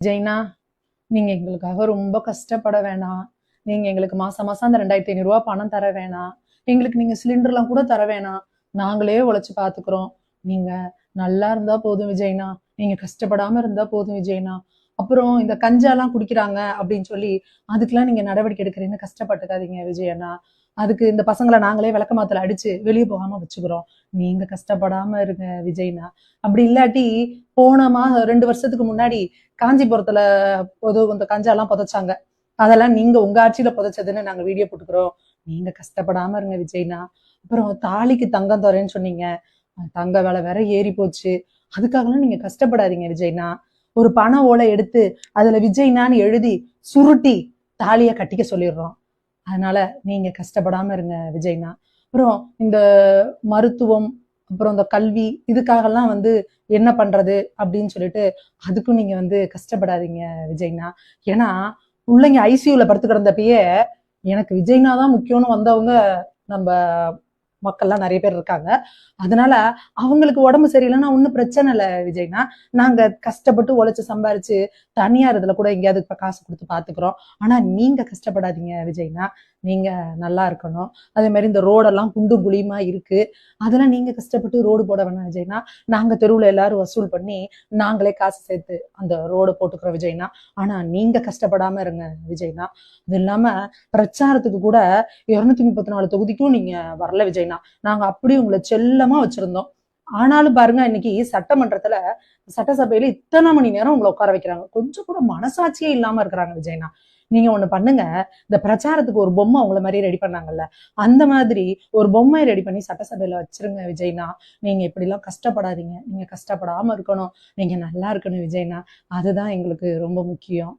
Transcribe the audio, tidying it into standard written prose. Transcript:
Jayna, நீங்க எங்களுக்காக ரொம்ப கஷ்டப்பட வேணாம். நீங்க எங்களுக்கு மாசம் மாசம் அந்த 2500 ரூபாய் பணம் தர வேணாம். எங்களுக்கு நீங்க சிலிண்டர்லாம் கூட தர வேணாம். நாங்களே உழைச்சு பாத்துக்கிறோம். நீங்க நல்லா இருந்தா போதும் விஜய்னா. நீங்க கஷ்டப்படாம இருந்தா போதும் விஜய்னா. அப்புறம் இந்த கஞ்சாலாம் குடிக்கிறாங்க அப்படின்னு சொல்லி அதுக்கெல்லாம் நீங்க நடவடிக்கை எடுக்கிறீங்கன்னு கஷ்டப்பட்டுக்காதீங்க விஜய் அண்ணா. அதுக்கு இந்த பசங்களை நாங்களே விளக்கமாத்துல அடிச்சு வெளியே போகாம வச்சுக்கிறோம். நீங்க கஷ்டப்படாம இருங்க விஜய்னா. அப்படி இல்லாட்டி போன 2 வருஷத்துக்கு முன்னாடி காஞ்சிபுரத்துல இந்த கஞ்சாலாம் புதைச்சாங்க. அதெல்லாம் நீங்க உங்க ஆட்சியில புதைச்சதுன்னு நாங்க வீடியோ போட்டுக்கிறோம். நீங்க கஷ்டப்படாம இருங்க விஜய்னா. அப்புறம் தாலிக்கு தங்கம் தரேன்னு சொன்னீங்க. தங்க விலை வேற ஏறி போச்சு. அதுக்காகலாம் நீங்க கஷ்டப்படாதீங்க விஜய்னா. ஒரு பண ஓலை எடுத்து அதுல விஜய்னான்னு எழுதி சுருட்டி தாலிய கட்டிக்க சொல்லிடுறோம். அதனால நீங்க கஷ்டப்படாம இருங்க விஜய்னா. அப்புறம் இந்த மருத்துவம், அப்புறம் இந்த கல்வி இதுக்காகலாம் என்ன பண்றது அப்படின்னு சொல்லிட்டு அதுக்கும் நீங்க கஷ்டப்படாதீங்க விஜய்னா. ஏன்னா பிள்ளைங்க ஐசியூல படுத்து கிடந்தப்பயே எனக்கு விஜய்னா தான் முக்கியம்னு வந்தவங்க நம்ம மக்கள்லாம் நிறைய பேர் இருக்காங்க. அதனால அவங்களுக்கு உடம்பு சரியில்லைன்னா ஒன்றும் பிரச்சனை இல்லை விஜய்னா. நாங்க கஷ்டப்பட்டு உழைச்சு சம்பாரிச்சு தனியார் இதுல கூட எங்கேயாவது காசு கொடுத்து பாத்துக்கிறோம். ஆனா நீங்க கஷ்டப்படாதீங்க விஜய்னா. நீங்க நல்லா இருக்கணும். அதே மாதிரி இந்த ரோடெல்லாம் குண்டும் குழியுமா இருக்கு. அதெல்லாம் நீங்க கஷ்டப்பட்டு ரோடு போட வேணாம் விஜய்னா. நாங்க தெருவுல எல்லாரும் வசூல் பண்ணி நாங்களே காசு சேர்த்து அந்த ரோடு போட்டுக்கிறோம் விஜய்னா. ஆனா நீங்க கஷ்டப்படாம இருங்க விஜய்னா. அது இல்லாம பிரச்சாரத்துக்கு கூட 234 தொகுதிக்கும் நீங்க வரல விஜய்னா. நாங்க அப்படியே உங்களை செல்லமா வச்சிருந்தோம். ஆனாலும் பாருங்க, இன்னைக்கு சட்டமன்றத்துல சட்டசபையில இத்தனை மணி நேரம் உங்களை உட்கார வைக்கிறாங்க. கொஞ்சம் கூட மனசாட்சியே இல்லாம இருக்கிறாங்க விஜய்னா. நீங்க ஒண்ணு பண்ணுங்க. இந்த பிரச்சாரத்துக்கு ஒரு பொம்மை உங்களை மாதிரி ரெடி பண்ணாங்கல்ல, அந்த மாதிரி ஒரு பொம்மை ரெடி பண்ணி சட்டசபையில வச்சிருங்க விஜய்னா. நீங்க இப்படி எல்லாம் கஷ்டப்படாதீங்க. நீங்க கஷ்டப்படாம இருக்கணும். நீங்க நல்லா இருக்கணும் விஜய்னா. அதுதான் எங்களுக்கு ரொம்ப முக்கியம்.